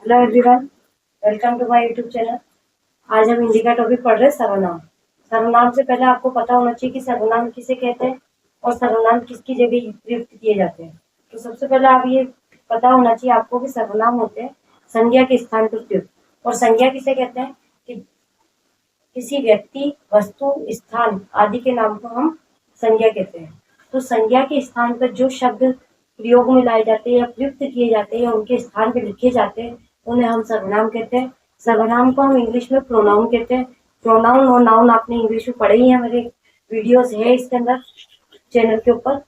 Hello everyone, welcome to my YouTube channel. आज हम हिंदी का टॉपिक पढ़ रहे हैं सर्वनाम। सर्वनाम से पहले आपको पता होना चाहिए कि सर्वनाम किसे कहते हैं और सर्वनाम किसकी जगह प्रयुक्त किए जाते हैं। तो सबसे पहले आप ये पता होना चाहिए आपको कि सर्वनाम होते हैं संज्ञा के स्थान पर प्रयुक्त। और संज्ञा किसे कहते हैं कि किसी व्यक्ति, वस्तु, स्थान आदि के नाम को हम संज्ञा कहते हैं। तो संज्ञा के स्थान पर जो शब्द प्रयोग में लाए जाते हैं या प्रयुक्त किए जाते हैं या उनके स्थान पर लिखे जाते हैं उन्हें हम सर्वनाम कहते हैं। सर्वनाम को हम इंग्लिश में प्रोनाउन कहते हैं। प्रोनाउन और नाउन आपने इंग्लिश में पढ़े ही है, मेरे वीडियोस है इसके अंदर चैनल के ऊपर।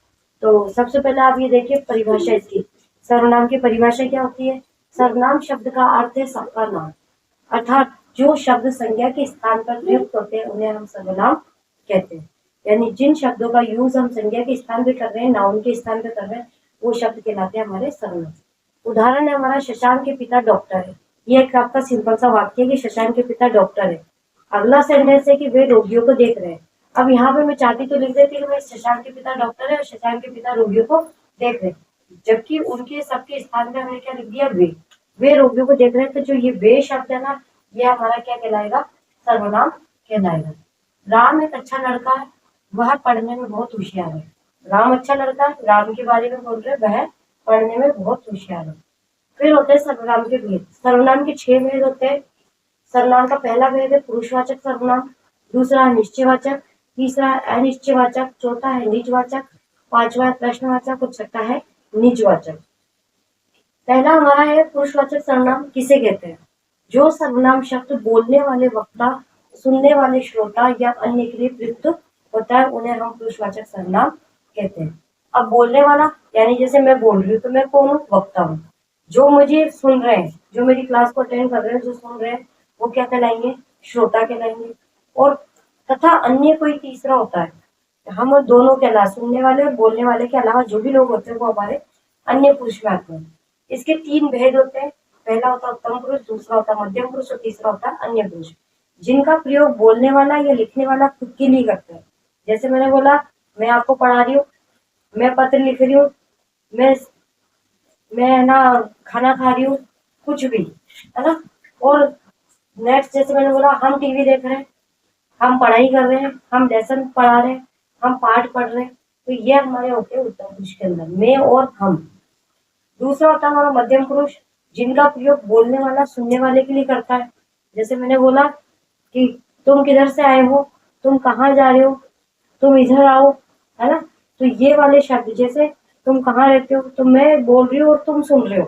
तो सबसे पहले आप ये देखिए परिभाषा इसकी। सर्वनाम की परिभाषा क्या होती है? सर्वनाम शब्द का अर्थ है सबका नाम, अर्थात जो शब्द संज्ञा के स्थान पर प्रयुक्त होते हैं उन्हें हम सर्वनाम कहते हैं। यानी जिन शब्दों का यूज हम संज्ञा के स्थान पे कर रहे हैं, नाउन के स्थान पे कर रहे हैं, वो शब्द कहलाते हैं हमारे सर्वनाम। उदाहरण है हमारा शशांक के पिता डॉक्टर है। ये एक आपका सिंपल सा वाक्य है कि शशांक के पिता डॉक्टर है। अगला सेंटेंस है कि वे रोगियों को देख रहे हैं। अब यहाँ पे मैं चाहती तो लिख देती कि शशांक के पिता डॉक्टर है और शशांक के पिता रोगियों को देख रहे हैं, जबकि उनके सबके स्थान पे हमने क्या लिख दिया? वे रोगियों को देख रहे हैं। तो जो ये वे शब्द है ना, ये हमारा क्या कहलाएगा? सर्वनाम कहलाएगा। राम एक अच्छा लड़का है, वह पढ़ने में बहुत होशियार है। राम अच्छा लड़का है, राम के बारे में बोल रहे, वह पढ़ने में बहुत होशियार है। फिर होते हैं सर्वनाम के भेद। सर्वनाम के 6 भेद होते हैं। सर्वनाम का पहला भेद है पुरुषवाचक सर्वनाम, दूसरा है निश्चयवाचक, तीसरा है अनिश्चयवाचक, चौथा है निजवाचक, पांचवा है प्रश्नवाचक और छठा है निजवाचक। पहला हमारा है पुरुषवाचक सर्वनाम। किसे कहते हैं? जो सर्वनाम शब्द बोलने वाले वक्ता, सुनने वाले श्रोता या अन्य के लिए प्रयुक्त होता है उन्हें हम पुरुषवाचक सर्वनाम कहते हैं। अब बोलने वाला यानी जैसे मैं बोल रही हूँ तो मैं कौन हूँ? वक्ता हूँ। जो मुझे सुन रहे हैं, जो मेरी क्लास को अटेंड कर रहे हैं, जो सुन रहे हैं, वो क्या कहलाएंगे? श्रोता कहलाएंगे। और तथा अन्य कोई तीसरा होता है, हम दोनों के अलावा, सुनने वाले और बोलने वाले के अलावा जो भी लोग होते हैं वो हमारे अन्य पुरुष में आते हैं। इसके 3 भेद होते हैं। पहला होता है उत्तम पुरुष, दूसरा होता है मध्यम पुरुष और तीसरा होता है अन्य पुरुष, जिनका प्रयोग बोलने वाला या लिखने वाला खुद के लिए करता है। जैसे मैंने बोला, मैं आपको पढ़ा रही हूँ, मैं पत्र लिख रही हूँ, मैं ना खाना खा रही हूँ, कुछ भी, है ना। और नेक्स्ट जैसे मैंने बोला, हम टीवी देख रहे हैं, हम पढ़ाई कर रहे हैं, हम लेसन पढ़ा रहे हैं, हम पाठ पढ़ रहे हैं। तो ये हमारे होते हैं उत्तम पुरुष के अंदर, मैं और हम। दूसरा होता है हमारा मध्यम पुरुष, जिनका प्रयोग बोलने वाला सुनने वाले के लिए करता है। जैसे मैंने बोला कि तुम किधर से आए हो, तुम कहाँ जा रहे हो, तुम इधर आओ, है ना। तो ये वाले शब्द, जैसे तुम कहाँ रहते हो, तो मैं बोल रही हूँ और तुम सुन रहे हो,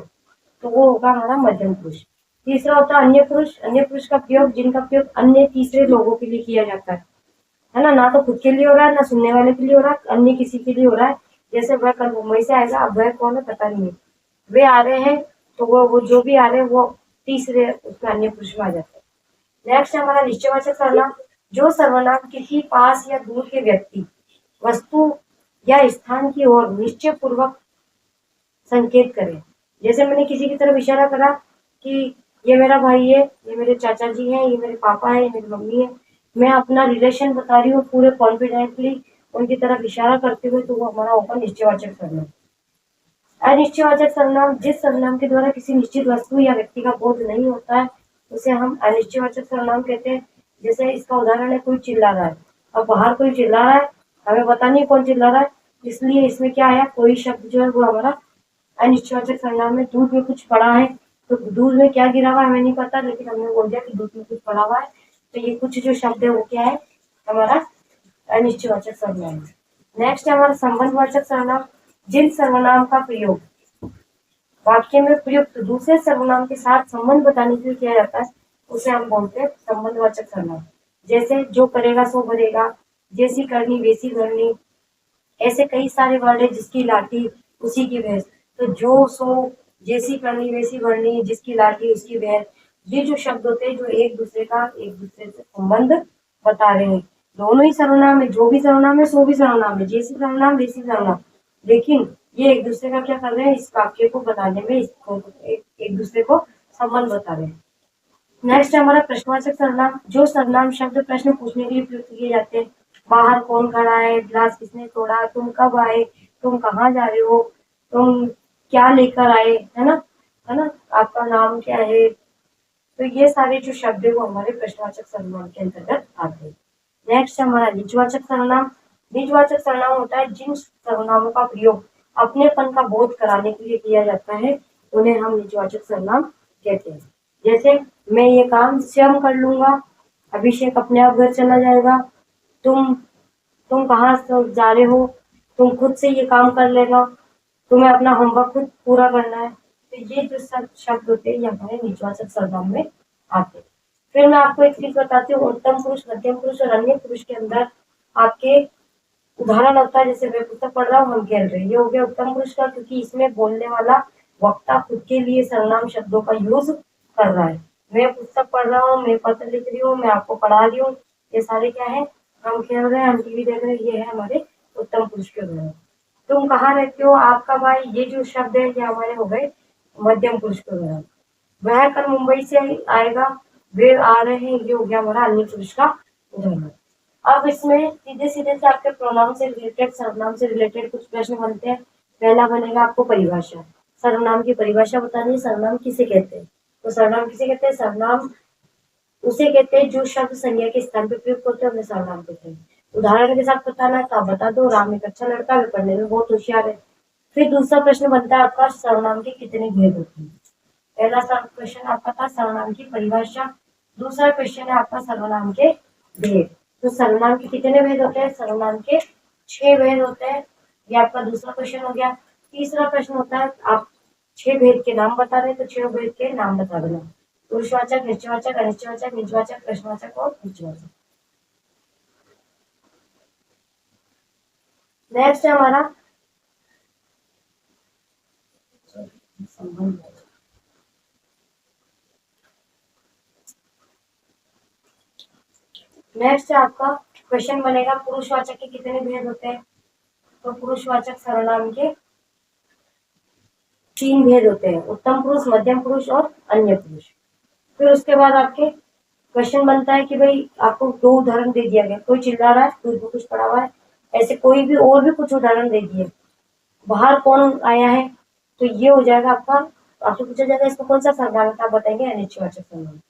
तो वो होगा हमारा मध्यम पुरुष। तीसरा होता है अन्य पुरुष। अन्य पुरुष का प्रयोग, जिनका प्रयोग अन्य तीसरे लोगों के लिए किया जाता है ना। ना तो खुद के लिए हो रहा है, ना सुनने वाले के लिए हो रहा है, अन्य किसी के लिए हो रहा है। जैसे वह कल मुंबई से आएगा, अब वह कौन है पता नहीं है, वे आ रहे हैं, तो वो जो भी आ रहे हैं वो तीसरे उसमें अन्य पुरुष में आ जाते हैं। नेक्स्ट है हमारा निश्चयवाचक सर्वनाम। जो सर्वनाम किसी पास या दूर के व्यक्ति, वस्तु या स्थान की ओर निश्चय पूर्वक संकेत करे। जैसे मैंने किसी की तरफ इशारा करा कि ये मेरा भाई है, ये मेरे चाचा जी हैं, ये मेरे पापा है, ये मेरी मम्मी है, मैं अपना रिलेशन बता रही हूँ पूरे कॉन्फिडेंटली उनकी तरफ इशारा करते हुए, तो वो हमारा होगा निश्चयवाचक सर्वनाम। अनिश्चयवाचक सर्वनाम, जिस सर्वनाम के द्वारा किसी निश्चित वस्तु या व्यक्ति का बोध नहीं होता है उसे हम अनिश्चयवाचक सर्वनाम कहते हैं। जैसे इसका उदाहरण है, कोई चिल्ला रहा है, अब बाहर कोई चिल्ला रहा है, हमें पता नहीं कौन चिल्ला रहा है, इसलिए इसमें क्या आया? कोई शब्द जो है वो हमारा अनिश्चयवाचक सर्वनाम में। दूध में कुछ पड़ा है, तो दूध में क्या गिरा हुआ है हमें नहीं पता, लेकिन हमने बोल दिया कि दूध में कुछ पड़ा हुआ है, तो ये कुछ जो शब्द है वो क्या है? हमारा अनिश्चयवाचक सर्वनाम। नेक्स्ट है हमारा संबंधवाचक सर्वनाम। जिन सर्वनाम का प्रयोग वाक्य में प्रयुक्त दूसरे सर्वनाम के साथ संबंध बताने के लिए किया जाता है उसे हम बोलते हैं संबंधवाचक सर्वनाम। जैसे जो करेगा सो भरेगा, जैसी करनी वैसी भरनी, ऐसे कई सारे वर्ड है, जिसकी लाठी उसी की भैंस। तो जो सो, जैसी करनी वैसी भरनी, जिसकी लाठी उसकी भैंस, ये जो शब्द होते हैं जो एक दूसरे से संबंध बता रहे हैं। दोनों ही सर्वनाम है, जो भी सर्वनाम है सो भी सर्वनाम है, जैसी सर्वनाम वैसी सर्वनाम, लेकिन ये एक दूसरे का क्या कर रहे हैं? इस वाक्य को बनाने में एक दूसरे को संबंध बता रहे हैं। नेक्स्ट है हमारा प्रश्नवाचक सर्वनाम। जो सर्वनाम शब्द प्रश्न पूछने के लिए प्रयुक्त किए जाते हैं। बाहर कौन खड़ा है, गिलास किसने तोड़ा, तुम कब आए, तुम कहाँ जा रहे हो, तुम क्या लेकर आए, है ना। है ना, आपका नाम क्या है। तो ये सारे जो शब्द है वो हमारे प्रश्नवाचक सर्वनाम के अंतर्गत आते हैं। नेक्स्ट हमारा निजवाचक सर्वनाम। निजवाचक सर्वनाम होता है जिन सर्वनामों का प्रयोग अपनेपन का बोध कराने के लिए किया जाता है, उन्हें हम निजवाचक सर्वनाम कहते हैं। जैसे मैं ये काम स्वयं कर लूंगा, अभिषेक अपने आप घर चला जाएगा, तुम कहाँ जा रहे हो, तुम खुद से ये काम कर लेना, तुम्हें अपना होमवर्क खुद पूरा करना है। तो ये जो सब शब्द होते हैं ये हमारे निजवाचक सर्वनाम में आते हैं। फिर मैं आपको एक चीज बताती हूँ, उत्तम पुरुष, मध्यम पुरुष और अन्य पुरुष के अंदर आपके उदाहरण होता है। जैसे मैं पुस्तक पढ़ रहा हूँ, हम खेल रहे हैं, ये हो गया उत्तम पुरुष का, क्योंकि इसमें बोलने वाला वक्ता खुद के लिए सर्वनाम शब्दों का यूज कर रहा है। मैं पुस्तक पढ़ रहा हूँ, मैं पत्र लिख रही हूँ, मैं आपको पढ़ा रही हूँ, ये सारे क्या है, हम खेल रहे हैं, हम टीवी देख रहे हैं, ये है हमारे उत्तम पुरुष के उदाहरण। तुम कहाँ रहते हो, आपका भाई, ये जो शब्द है ये हमारे हो गए मध्यम पुरुष के उदाहरण। वह कल मुंबई से आएगा, वे आ रहे हैं, ये हो गया हमारा अन्य पुरुष का उदाहरण। अब इसमें सीधे सीधे से आपके प्रोनाउन से रिलेटेड, सर्वनाम से रिलेटेड कुछ प्रश्न बनते हैं। पहला बनेगा आपको परिभाषा, सर्वनाम की परिभाषा बतानी है, सर्वनाम किसे कहते हैं। तो सर्वनाम किसे कहते हैं, सर्वनाम उसे कहते हैं जो शब्द संज्ञा के स्थान पर प्रयुक्त होते हैं, उन्हें सर्वनाम कहते हैं। उदाहरण के साथ बताना है तो आप बता दो, राम एक अच्छा लड़का है, पढ़ने में बहुत होशियार है। फिर दूसरा प्रश्न बनता है आपका, सर्वनाम के कितने भेद होते हैं। पहला क्वेश्चन आपका था सर्वनाम की परिभाषा, दूसरा क्वेश्चन है आपका सर्वनाम के भेद। तो सर्वनाम के कितने भेद होते हैं, सर्वनाम के 6 भेद होते हैं, ये आपका दूसरा क्वेश्चन हो गया। तीसरा प्रश्न होता है आप 6 भेद के नाम बता रहे हैं, तो 6 भेद के नाम बता देना, पुरुषवाचक, निश्चयवाचक, अनिश्चयवाचक, निजवाचक, प्रश्नवाचक और निजवाचक। नेक्स्ट है हमारा संबंध। नेक्स्ट है आपका क्वेश्चन बनेगा, पुरुषवाचक के कितने भेद होते हैं। तो पुरुषवाचक सर्वनाम के 3 भेद होते हैं, उत्तम पुरुष, मध्यम पुरुष और अन्य पुरुष। फिर उसके बाद आपके क्वेश्चन बनता है कि भाई आपको 2 उदाहरण दे दिया गया, कोई चिल्ला रहा है, दूर में कुछ पड़ा हुआ है, ऐसे कोई भी और भी कुछ उदाहरण दे दिए, बाहर कौन आया है, तो ये हो जाएगा आपका, आपसे पूछा जाएगा इसको कौन सा सर्वनाम है, आप बताएंगे अनिश्चयवाचक सर्वनाम।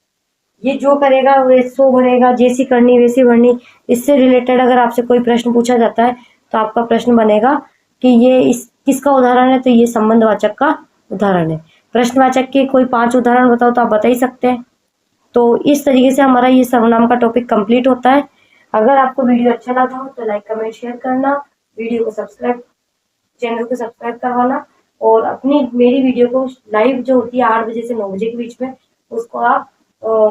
ये जो करेगा वैसो भरेगा, जैसी करनी वैसी भरनी। इससे रिलेटेड अगर आपसे कोई प्रश्न पूछा जाता है तो आपका प्रश्न बनेगा कि ये इस किसका उदाहरण है, तो ये संबंधवाचक का उदाहरण है। प्रश्नवाचक के कोई 5 उदाहरण बताओ तो आप बता ही सकते हैं। तो इस तरीके से हमारा ये सर्वनाम का टॉपिक कंप्लीट होता है। अगर आपको वीडियो अच्छा लगा हो तो लाइक, कमेंट, शेयर करना, वीडियो को सब्सक्राइब, चैनल को सब्सक्राइब करवाना, और अपनी मेरी वीडियो को लाइव जो होती है 8 बजे से 9 बजे के बीच में, उसको आप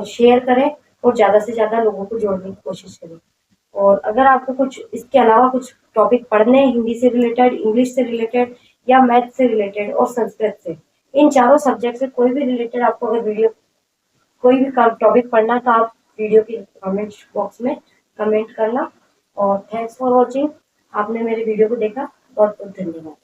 शेयर करें और ज़्यादा से ज़्यादा लोगों को जोड़ने की कोशिश करें। और अगर आपको कुछ इसके अलावा कुछ टॉपिक पढ़ने हैं, हिंदी से रिलेटेड, इंग्लिश से रिलेटेड या मैथ से रिलेटेड और संस्कृत से, इन चारों सब्जेक्ट से कोई भी रिलेटेड आपको अगर वीडियो कोई भी टॉपिक पढ़ना तो आप वीडियो के कमेंट बॉक्स में कमेंट करना। और थैंक्स फॉर वॉचिंग, आपने मेरे वीडियो को देखा, बहुत बहुत धन्यवाद।